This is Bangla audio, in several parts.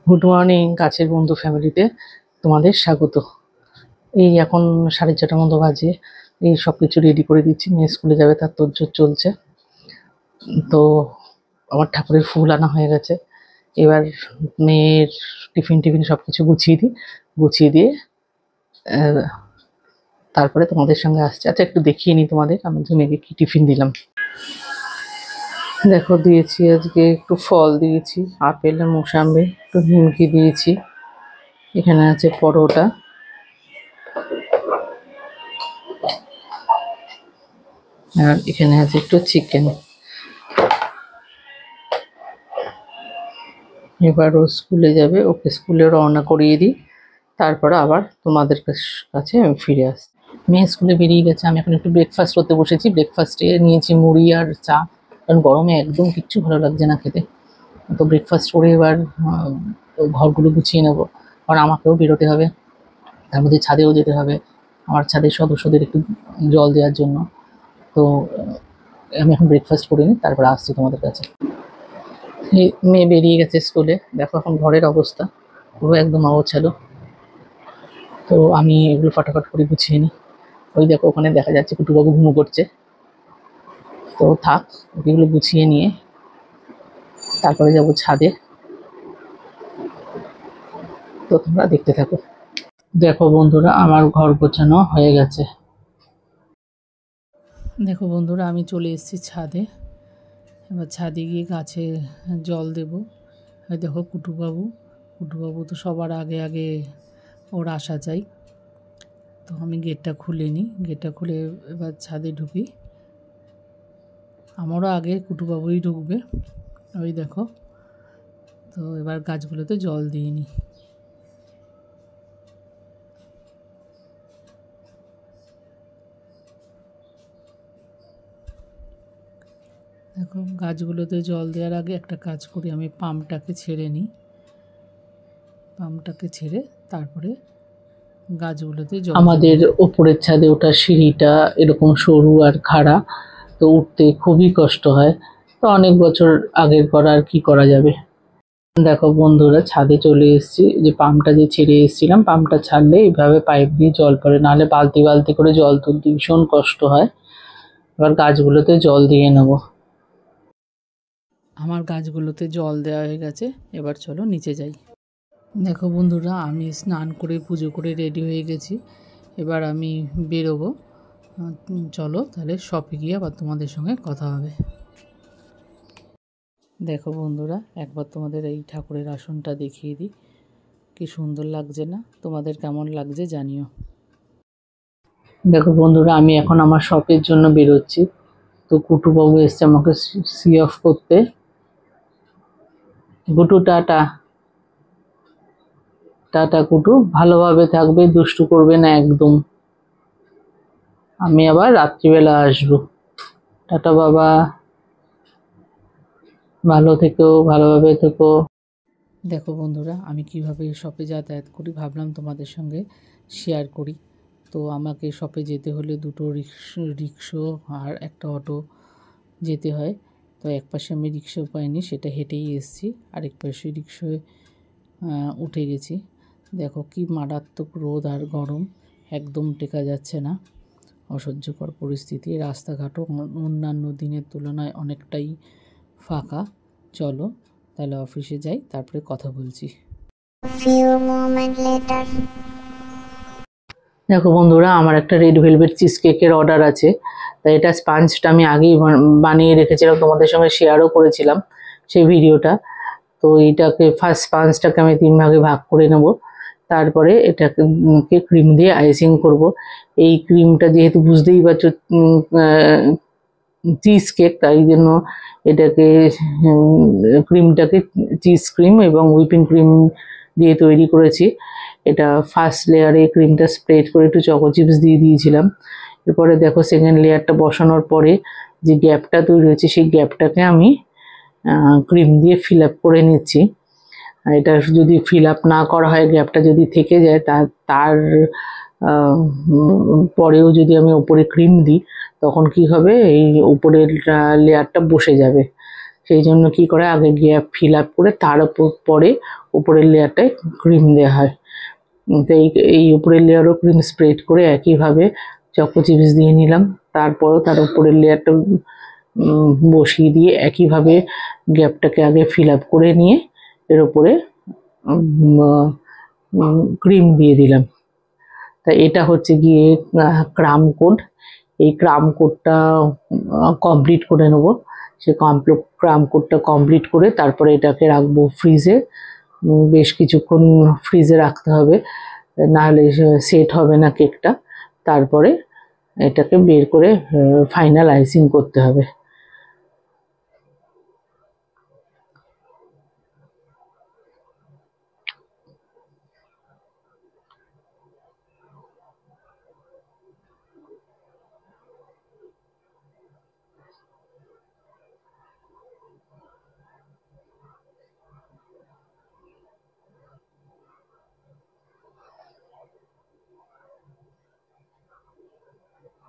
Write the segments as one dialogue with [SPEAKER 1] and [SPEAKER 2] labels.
[SPEAKER 1] গুড মর্নিং কাছের বন্ধু ফ্যামিলিতে তোমাদের স্বাগত। এই এখন 4:30 মতো বাজে। এই সব কিছু রেডি করে দিচ্ছি, মেয়ে স্কুলে যাবে তার তোড়জোড় চলছে। তো আমার ঠাকুরের ফুল আনা হয়ে গেছে। এবার মেয়ের টিফিন সব কিছু গুছিয়ে দিয়ে তারপরে তোমাদের সঙ্গে আসছে। আচ্ছা, একটু দেখিয়ে নিই তোমাদের আমি মেয়েকে কি টিফিন দিলাম। দেখো, দিয়েছি আজকে একটু ফল দিয়েছি, আপেল আর মোসাম্বি, একটু নিমকি দিয়েছি। এখানে আছে পরোটা, আর এখানে আছে একটু চিকেন। এবার ও স্কুলে যাবে, ওকে স্কুলে রওনা করিয়ে দিই, তারপরে আবার তোমাদের কাছে আমি ফিরে আসি। মেয়ে স্কুলে বেরিয়ে গেছে, আমি এখন একটু ব্রেকফাস্ট করতে বসেছি। ব্রেকফাস্টে নিয়েছি মুড়ি আর চা, কারণ গরমে একদম কিচ্ছু ভালো লাগছে না খেতে। তো ব্রেকফাস্ট করে এবার ঘরগুলো গুছিয়ে নেবো, কারণ আমাকেও বেরোতে হবে, তার মধ্যে ছাদেও যেতে হবে আমার ছাদের সদস্যদের একটু জল দেওয়ার জন্য। তো আমি এখন ব্রেকফাস্ট করে নিই, তারপরে আসছি তোমাদের কাছে। মেয়ে বেরিয়ে গেছে স্কুলে, দেখো এখন ঘরের অবস্থা পুরো একদম অগোছালো। তো আমি এগুলো ফটাফট করে গুছিয়ে নিই। ওই দেখো ওখানে দেখা যাচ্ছে কুটুবাবু ঘুমো করছে, তো থাক, এগুলো গুছিয়ে নিয়ে তারপরে যাব ছাদে। তো তোমরা দেখতে থাকো। দেখো বন্ধুরা, আমার ঘর গোছানো হয়ে গেছে। দেখো বন্ধুরা, আমি চলে এসেছি ছাদে। এবার ছাদে গিয়ে গাছে জল দেব। দেখো কুটুবাবু তো সবার আগে ওর আসা চাই। তো আমি গেটটা খুলে নিই, গেটটা খুলে এবার ছাদে ঢুকি। আমারও আগে কুটুবাবুই ঢুকবে। ওই দেখো, তো এবার গাছগুলোতে জল দিয়ে নিই। দেখো, গাছগুলোতে জল দেওয়ার আগে একটা কাজ করি, আমি পাম্পটাকে ছেড়ে নিই। পাম্পটাকে ছেড়ে তারপরে গাছগুলোতে জল। আমাদের ওপরের ছাদে ওঠা সিঁড়িটা এরকম সরু আর খাড়া, তো উঠতে খুবই কষ্ট হয়। তো অনেক বছর আগের করা, আর কি করা যাবে। দেখো বন্ধুরা, ছাদে চলে এসেছি। যে পাম্পটা যে ছেড়ে এসেছিলাম, পাম্পটা ছাড়লে এইভাবে পাইপ দিয়ে জল পড়ে, নাহলে বালতি বালতি করে জল তুলতে ভীষণ কষ্ট হয়। এবার গাছগুলোতে জল দিয়ে নেব। আমার গাছগুলোতে জল দেওয়া হয়ে গেছে, এবার চলো নিচে যাই। দেখো বন্ধুরা, আমি স্নান করে পুজো করে রেডি হয়ে গেছি। এবার আমি বেরোবো। চলো তাহলে শপে গিয়ে আবার তোমাদের সঙ্গে কথা হবে। দেখো বন্ধুরা, একবার তোমাদের এই ঠাকুরের আসনটা দেখিয়ে দিই, কি সুন্দর লাগছে না? তোমাদের কেমন লাগছে জানিও। দেখো বন্ধুরা, আমি এখন আমার শপের জন্য বেরোচ্ছি। তো কুটুবাবু এসছে আমাকে সি অফ করতে। গুটু টাটা। টাটা কুটু, ভালোভাবে থাকবে, দুষ্টু করবে না একদম। আমি আবার রাত্রিবেলা আসবো। টাটা বাবা, ভালো থেকো, ভালোভাবে থেকো। দেখো বন্ধুরা, আমি কিভাবে শপে যাতায়াত করি ভাবলাম তোমাদের সঙ্গে শেয়ার করি। তো আমাকে শপে যেতে হলে দুটো রিক্সা আর একটা অটো যেতে হয়। তো এক পাশে আমি রিক্সা পাইনি, সেটা হেঁটেই এসেছি, আরেক পাশে রিক্সায় উঠে গেছি। দেখো কি মারাত্মক রোদ আর গরম, একদম টেকা যাচ্ছে না, অসহ্যকর পরিস্থিতি। রাস্তাঘাটও অন্যান্য দিনের তুলনায় অনেকটাই ফাঁকা। চলো তাহলে অফিসে যাই, তারপরে কথা বলছি। দেখো বন্ধুরা, আমার একটা রেড ভেলভেট চিজ কেকের অর্ডার আছে। তাই এটা স্পাঞ্জটা আমি আগেই বানিয়ে রেখেছিলাম, তোমাদের সঙ্গে শেয়ারও করেছিলাম সেই ভিডিওটা। তো এইটাকে ফার্স্ট স্পাঞ্জটাকে আমি 3 ভাগে ভাগ করে নেব। তারপরে এটাকে ক্রিম দিয়ে আইসিং করব। এই ক্রিমটা যেহেতু বুঝতেই পারছো চিজ কেক, তাই জন্য এটাকে ক্রিমটাকে চিজ ক্রিম এবং হুইপিং ক্রিম দিয়ে তৈরি করেছি। এটা ফার্স্ট লেয়ারে ক্রিমটা স্প্রেড করে একটু চকো চিপস দিয়ে দিয়েছিলাম। এরপরে দেখো সেকেন্ড লেয়ারটা বসানোর পরে যে গ্যাপটা তৈরি হয়েছে, সেই গ্যাপটাকে আমি ক্রিম দিয়ে ফিল আপ করে নিচ্ছি। এটা যদি ফিল আপ না করা হয়, গ্যাপটা যদি থেকে যায়, তার পরেও যদি আমি ওপরে ক্রিম দিই, তখন কি হবে, এই উপরের লেয়ারটা বসে যাবে। সেই জন্য কি করে আগে গ্যাপ ফিল আপ করে তার পরে উপরের লেয়ারটায় ক্রিম দেওয়া হয়। তো এই উপরের লেয়ারও ক্রিম স্প্রেড করে একইভাবে চকো চিপস দিয়ে নিলাম। তারপরও তার উপরের লেয়ারটা বসিয়ে দিয়ে একইভাবে গ্যাপটাকে আগে ফিল আপ করে নিয়ে এর উপরে ক্রিম দিয়ে দিলাম। তা এটা হচ্ছে গিয়ে ক্রাম কোড। এই ক্রাম কোডটা কমপ্লিট করে নেব। সে ক্রাম কোডটা কমপ্লিট করে তারপরে এটাকে রাখবো ফ্রিজে। বেশ কিছুক্ষণ ফ্রিজে রাখতে হবে, নাহলে সেট হবে না কেকটা। তারপরে এটাকে বের করে ফাইনাল আইসিং করতে হবে।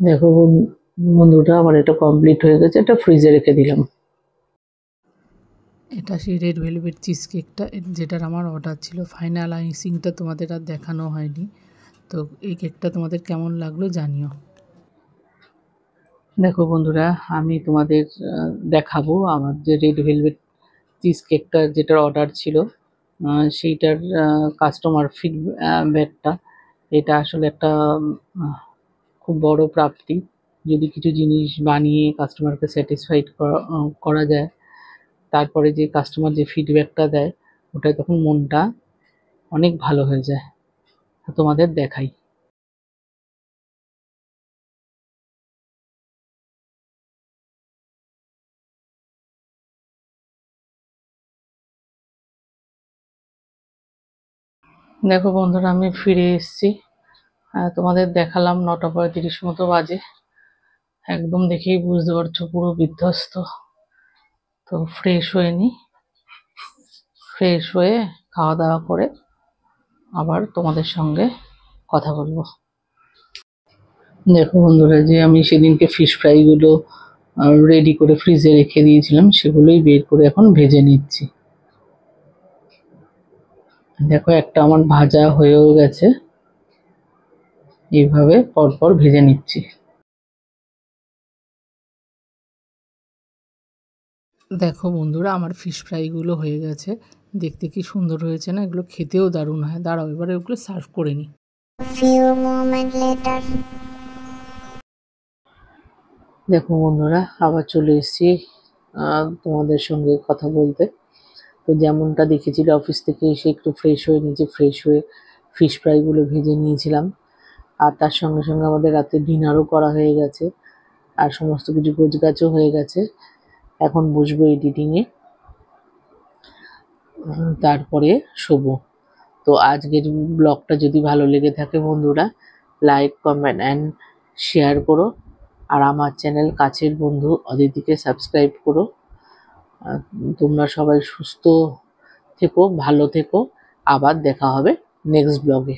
[SPEAKER 1] দেখো বন্ধুটা আমার এটা কমপ্লিট হয়ে গেছে, এটা ফ্রিজে রেখে দিলাম। এটা সেই রেড ভেলভেট চিজ কেকটা, যেটার আমার অর্ডার ছিল। ফাইনাল আইসিংটা তোমাদের আর দেখানো হয়নি। তো এই কেকটা তোমাদের কেমন লাগলো জানিও। দেখো বন্ধুরা, আমি তোমাদের দেখাবো আমার যে রেড ভেলভেট চিজ কেকটা যেটার অর্ডার ছিল সেইটার কাস্টমার ফিডব্যাকটা। এটা আসলে একটা খুব বড় প্রাপ্তি। যদি কিছু জিনিস বানিয়ে কাস্টমারকে স্যাটিসফাইড করা যায়, তারপরে যে কাস্টমার যে ফিডব্যাকটা দেয়, ওটায় তখন মনটা অনেক ভালো হয়ে যায়। তোমাদের দেখাই। দেখো বন্ধুরা, আমি ফিরে এসেছি। তোমাদের দেখালাম 9:35 মতো বাজে। একদম দেখেই বুঝতে পারছো পুরো বিধ্বস্ত। তো ফ্রেশ হয়ে নিই, ফ্রেশ হয়ে খাওয়া দাওয়া করে আবার তোমাদের সঙ্গে কথা বলবো। দেখো বন্ধুরা, যে আমি সেদিনকে ফিশ ফ্রাইগুলো রেডি করে ফ্রিজে রেখে দিয়েছিলাম, সেগুলোই বের করে এখন ভেজে নিচ্ছি। দেখো একটা আমার ভাজা হয়েও গেছে, এইভাবে পরপর ভেজে নিচ্ছি। দেখো বন্ধুরা, আমার ফিশ ফ্রাইগুলো হয়ে গেছে। দেখতে কি সুন্দর হয়েছে না? এগুলো খেতেও দারুণ হয়। দাঁড়াও, এবারে ওগুলো সার্ভ করে নিই। দেখো বন্ধুরা, আবার চলে এসেছি তোমাদের সঙ্গে কথা বলতে। তো যেমনটা দেখেছিল, অফিস থেকে এসে একটু ফ্রেশ হয়ে নিয়েছি, ফ্রেশ হয়ে ফিশ ফ্রাইগুলো ভেজে নিয়েছিলাম। আর তার সঙ্গে সঙ্গে আমাদের রাতে ডিনারও করা হয়ে গেছে, আর সমস্ত কিছু গোছগাছও হয়ে গেছে। এখন বসবো এডিটিংয়ে, তারপরে শোবো। তো আজকের ব্লগটা যদি ভালো লেগে থাকে বন্ধুরা, লাইক, কমেন্ট অ্যান্ড শেয়ার করো। আর আমার চ্যানেল কাছের বন্ধু অদিতিকে সাবস্ক্রাইব করো। তোমরা সবাই সুস্থ থেকো, ভালো থেকো। আবার দেখা হবে নেক্সট ব্লগে।